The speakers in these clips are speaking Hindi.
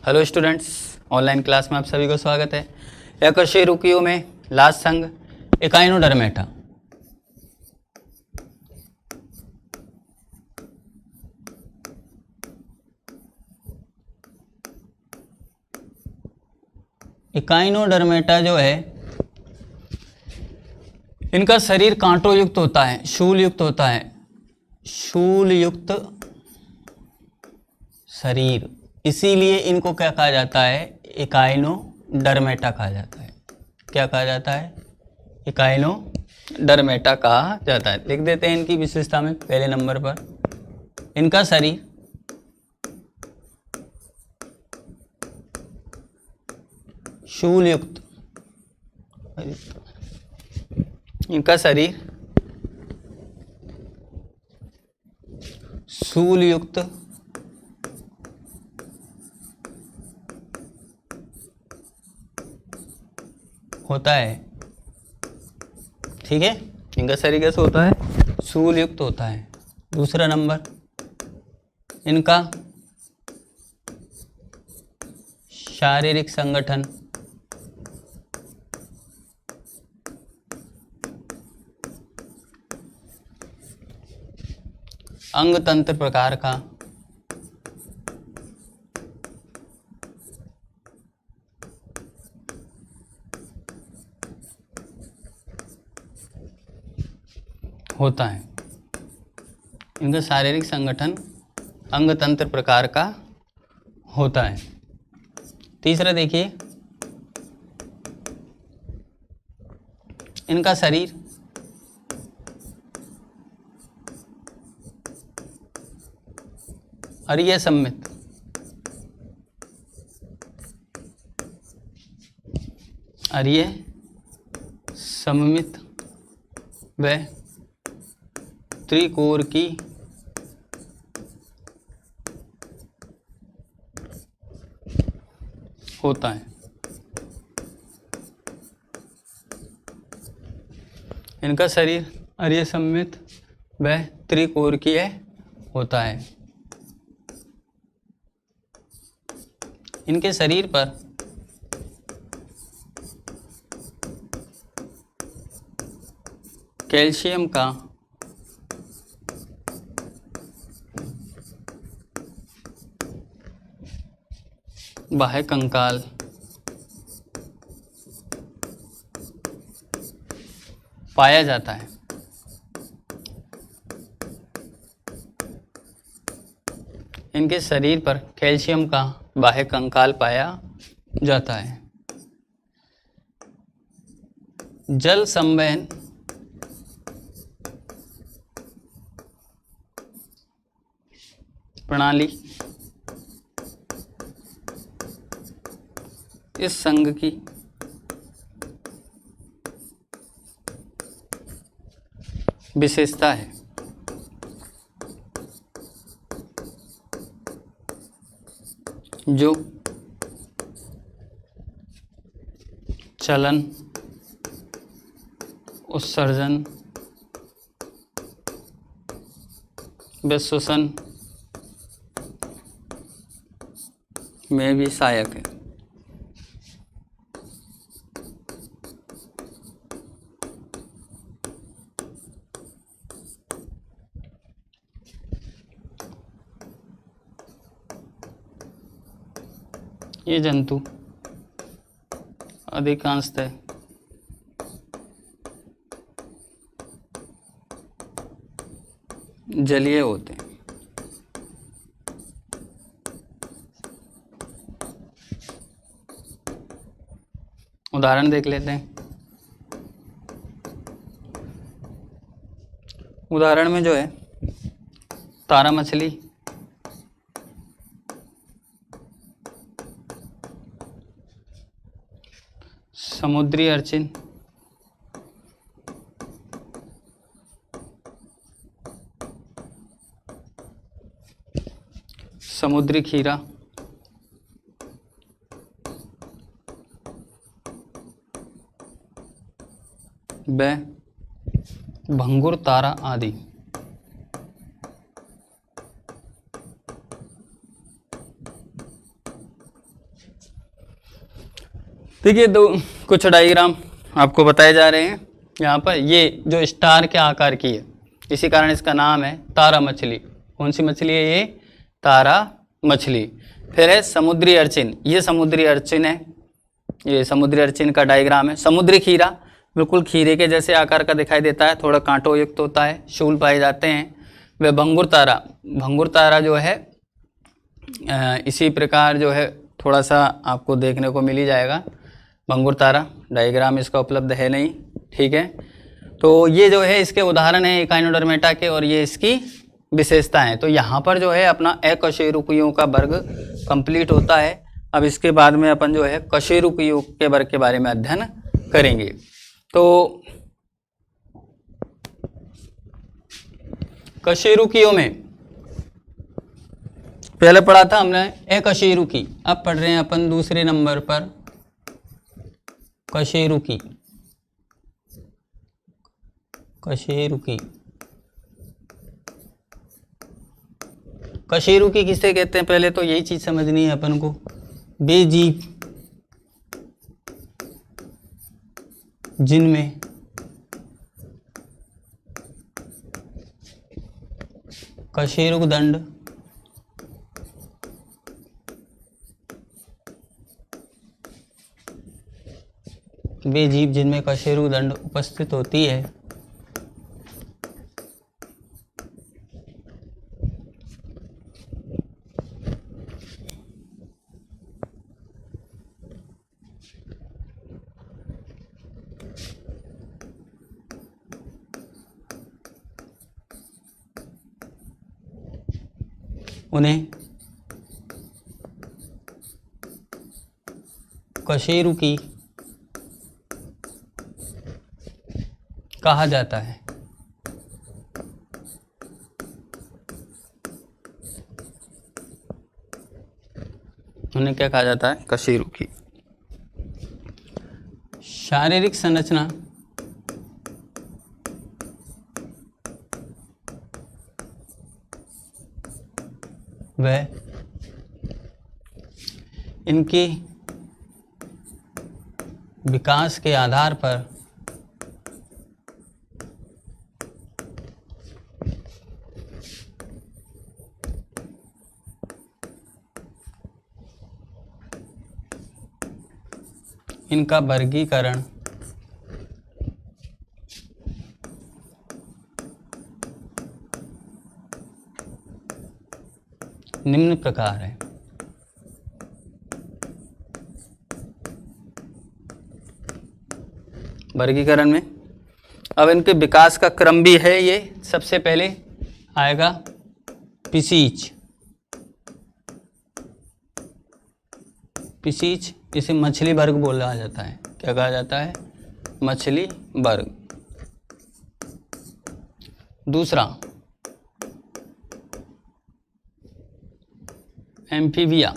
हेलो स्टूडेंट्स, ऑनलाइन क्लास में आप सभी को स्वागत है। एकशेरुकियों में लास्ट संघ एकाइनोडर्मेटा। एकाइनोडर्मेटा जो है, इनका शरीर कांटों युक्त होता है, शूल युक्त होता है, शूल युक्त शरीर। इसीलिए इनको क्या कहा जाता है? एकाइनोडर्मेटा कहा जाता है। क्या कहा जाता है? एकाइनोडर्मेटा कहा जाता है। लिख देते हैं इनकी विशेषता में पहले नंबर पर, इनका शरीर शूल युक्त, इनका शरीर शूल युक्त होता है। ठीक है, इनका शरीर कैसे होता है? शूल युक्त होता है। दूसरा नंबर, इनका शारीरिक संगठन अंग तंत्र प्रकार का होता है। इनका शारीरिक संगठन अंग तंत्र प्रकार का होता है। तीसरा देखिए, इनका शरीर अरीय सममित, अरीय सममित व त्रिकोर की होता है। इनका शरीर अरीय सममित व त्रिकोरीय होता है। इनके शरीर पर कैल्शियम का बाह्य कंकाल पाया जाता है। इनके शरीर पर कैल्शियम का बाह्य कंकाल पाया जाता है। जल संवहन प्रणाली इस संघ की विशेषता है। जो चलन, उत्सर्जन व श्वसन में भी सहायक है। ये जंतु अधिकांशतः जलीय होते हैं। उदाहरण देख लेते हैं। उदाहरण में जो है, तारा मछली, समुद्री अर्चिन, समुद्री खीरा, व भंगुर तारा आदि देखिए दो कुछ डायग्राम आपको बताए जा रहे हैं यहाँ पर। ये जो स्टार के आकार की है, इसी कारण इसका नाम है तारा मछली। कौन सी मछली है ये? तारा मछली। फिर है समुद्री अर्चिन, ये समुद्री अर्चिन है, ये समुद्री अर्चिन का डायग्राम है। समुद्री खीरा बिल्कुल खीरे के जैसे आकार का दिखाई देता है, थोड़ा कांटों युक्त होता है, शूल पाए जाते हैं। वह भंगुर तारा, भंगुर तारा जो है इसी प्रकार जो है थोड़ा सा आपको देखने को मिल ही जाएगा। भंगुर तारा डायग्राम इसका उपलब्ध है नहीं, ठीक है। तो ये जो है इसके उदाहरण है इकाइनोडर्मेटा के, और ये इसकी विशेषता है। तो यहाँ पर जो है अपना अकशेरुकियों का वर्ग कंप्लीट होता है। अब इसके बाद में अपन जो है कशेरुकियों के वर्ग के बारे में अध्ययन करेंगे। तो कशेरुकियों में पहले पढ़ा था हमने अकशेरुकी, अब पढ़ रहे हैं अपन दूसरे नंबर पर कशेरुकी। कशेरुकी, कशेरुकी किसे कहते हैं? पहले तो यही चीज समझनी है अपन को। बेजीव जिनमें कशेरुक दंड बेजीव जिनमें कशेरुक दंड उपस्थित होती है उन्हें कशेरुकी कहा जाता है। उन्हें क्या कहा जाता है? कशेरुकी। शारीरिक संरचना वह इनके विकास के आधार पर इनका वर्गीकरण निम्न प्रकार है। वर्गीकरण में अब इनके विकास का क्रम भी है। ये सबसे पहले आएगा पिसीच। पिसीच इसे मछली वर्ग बोला जाता है। क्या कहा जाता है? मछली वर्ग। दूसरा एम्फीबिया,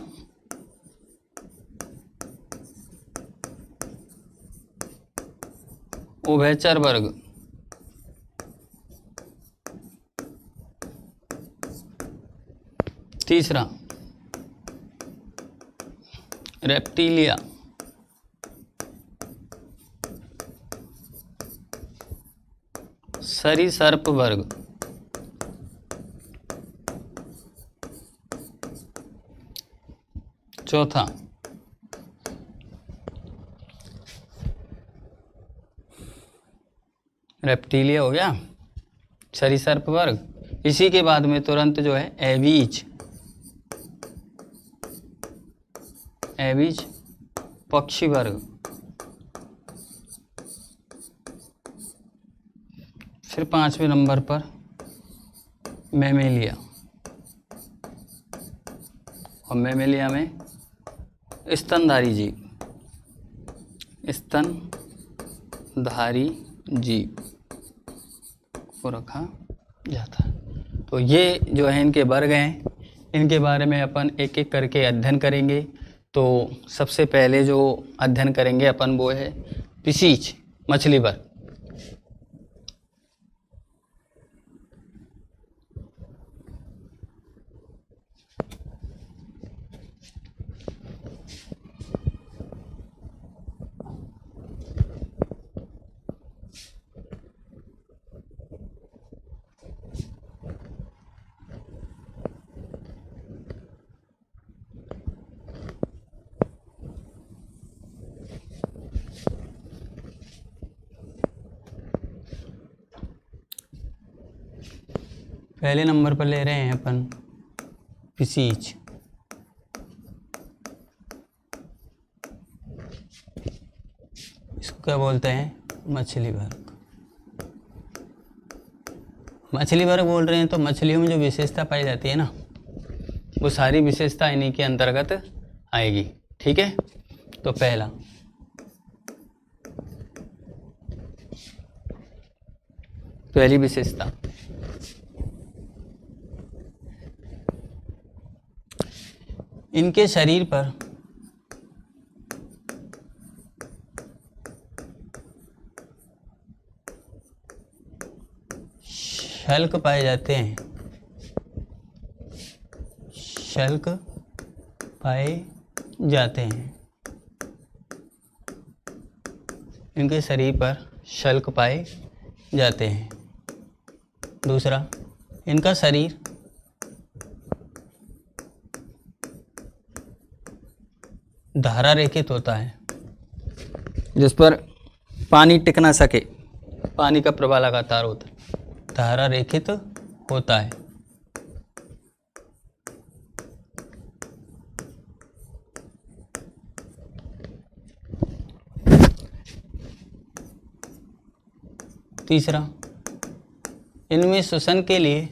उभयचर वर्ग। तीसरा रेप्टिलिया, सरीसर्प वर्ग। चौथा रेप्टिलिया हो गया, सरीसर्प वर्ग। इसी के बाद में तुरंत जो है एवीज, एवीज पक्षी वर्ग। फिर 5वें नंबर पर मैमेलिया, और मैमेलिया में स्तनधारी जीव, स्तनधारी जीव को रखा जाता है। तो ये जो है इनके वर्ग हैं, इनके बारे में अपन एक एक करके अध्ययन करेंगे। तो सबसे पहले जो अध्ययन करेंगे अपन वो है पिसीच, मछली वर्ग। पहले नंबर पर ले रहे हैं अपन फिशीज। इसको क्या बोलते हैं? मछली वर्ग। मछली वर्ग बोल रहे हैं तो मछलियों में जो विशेषता पाई जाती है ना, वो सारी विशेषता इन्हीं के अंतर्गत आएगी। ठीक है, तो पहली विशेषता, इनके शरीर पर शल्क पाए जाते हैं। शल्क पाए जाते हैं, इनके शरीर पर शल्क पाए जाते हैं। दूसरा, इनका शरीर धारा रेखित होता है, जिस पर पानी टिक ना सके, पानी का प्रवाह लगातार होता है, धारा रेखित होता है। तीसरा, इनमें श्वसन के लिए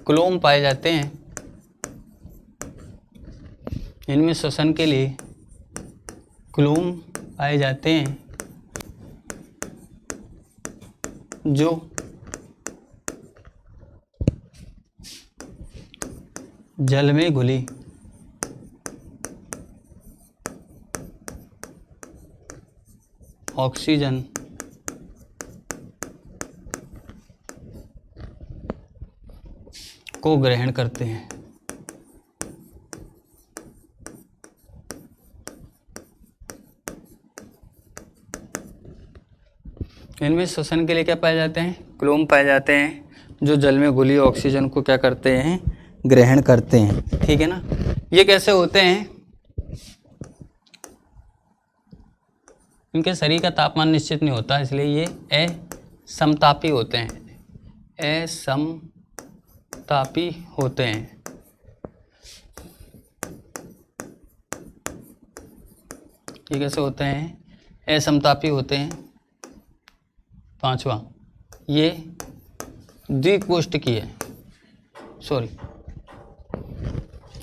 क्लोम पाए जाते हैं। इनमें श्वसन के लिए क्लोम पाए जाते हैं, जो जल में घुली ऑक्सीजन को ग्रहण करते हैं। इनमें श्वसन के लिए क्या पाए जाते हैं? क्लोम पाए जाते हैं, जो जल में घुली ऑक्सीजन को क्या करते हैं? ग्रहण करते हैं। ठीक है ना। ये कैसे होते हैं? इनके शरीर का तापमान निश्चित नहीं होता, इसलिए ये असमतापी होते हैं। असमतापी होते हैं। ये कैसे होते हैं? असमतापी होते हैं। पांचवा, ये द्विकोष्ठकीय है। सॉरी,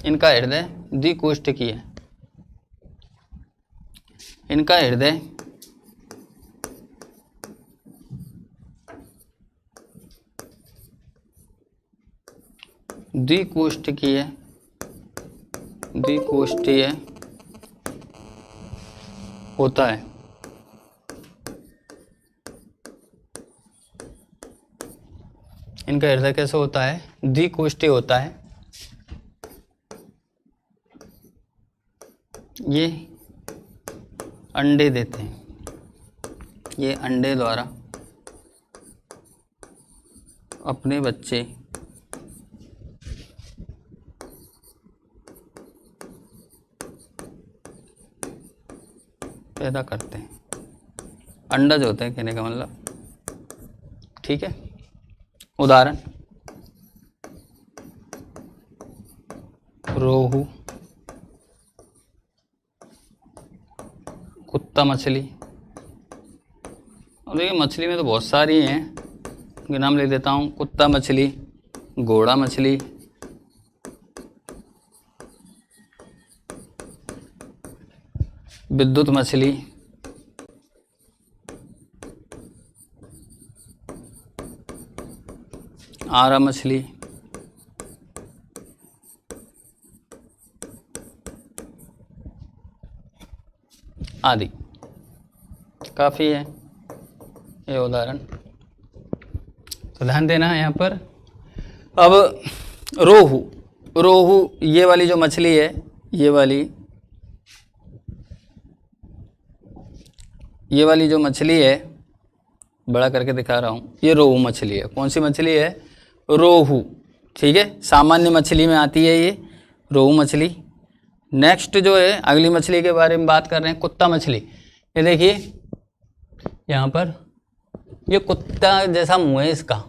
इनका हृदय द्विकोष्ठकीय है। इनका हृदय द्विकोष्ठकीय होता है। इनका हृदय कैसे होता है? द्विकोष्ठीय होता है। ये अंडे देते हैं। ये अंडे द्वारा अपने बच्चे पैदा करते हैं। अंडज होते हैं कहने का मतलब। ठीक है। उदाहरण, रोहू, कुत्ता मछली। और देखिए मछली में तो बहुत सारी हैं, उनके नाम लिख देता हूँ। कुत्ता मछली, घोड़ा मछली, विद्युत मछली, आरा मछली, आदि। काफ़ी है ये उदाहरण, तो ध्यान देना है यहाँ पर। अब रोहू ये वाली जो मछली है, ये वाली जो मछली है, बड़ा करके दिखा रहा हूँ, ये रोहू मछली है। कौन सी मछली है? रोहू। ठीक है, सामान्य मछली में आती है ये रोहू मछली। नेक्स्ट जो है अगली मछली के बारे में बात कर रहे हैं, कुत्ता मछली। ये देखिए यहाँ पर ये कुत्ता जैसा मुंह है इसका,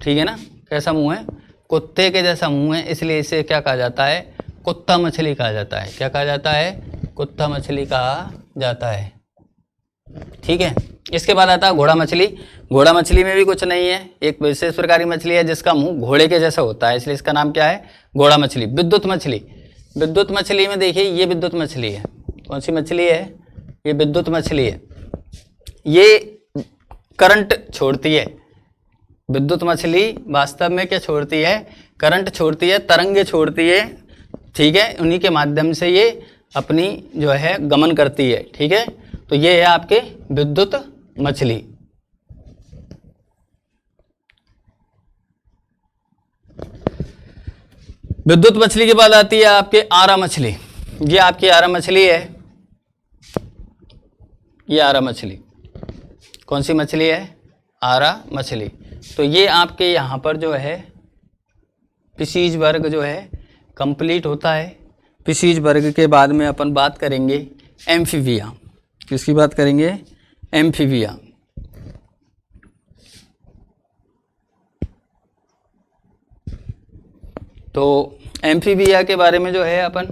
ठीक है ना, कैसा मुंह है, कुत्ते के जैसा मुंह है, इसलिए इसे क्या कहा जाता है, कुत्ता मछली कहा जाता है। क्या कहा जाता है, कुत्ता मछली कहा जाता है, ठीक है। इसके बाद आता है घोड़ा मछली। घोड़ा मछली में भी कुछ नहीं है, एक विशेष प्रकार की मछली है जिसका मुंह घोड़े के जैसा होता है, इसलिए इसका नाम क्या है, घोड़ा मछली। विद्युत मछली। विद्युत मछली में देखिए ये विद्युत मछली है, कौन सी मछली है, ये विद्युत मछली है, ये करंट छोड़ती है। विद्युत मछली वास्तव में क्या छोड़ती है, करंट छोड़ती है, तरंगे छोड़ती है, ठीक है, उन्हीं के माध्यम से ये अपनी जो है गमन करती है, ठीक है। तो ये है आपके विद्युत मछली। विद्युत मछली के बाद आती है आपके आरा मछली। ये आपकी आरा मछली है, ये आरा मछली, कौन सी मछली है, आरा मछली। तो ये आपके यहाँ पर जो है फिशीज वर्ग जो है कंप्लीट होता है। फिशीज वर्ग के बाद में अपन बात करेंगे एम्फीबिया। किसकी बात करेंगे, एम्फीबिया। तो एम्फीबिया के बारे में जो है अपन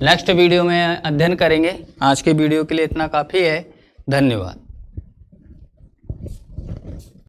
नेक्स्ट वीडियो में अध्ययन करेंगे। आज के वीडियो के लिए इतना काफ़ी है, धन्यवाद।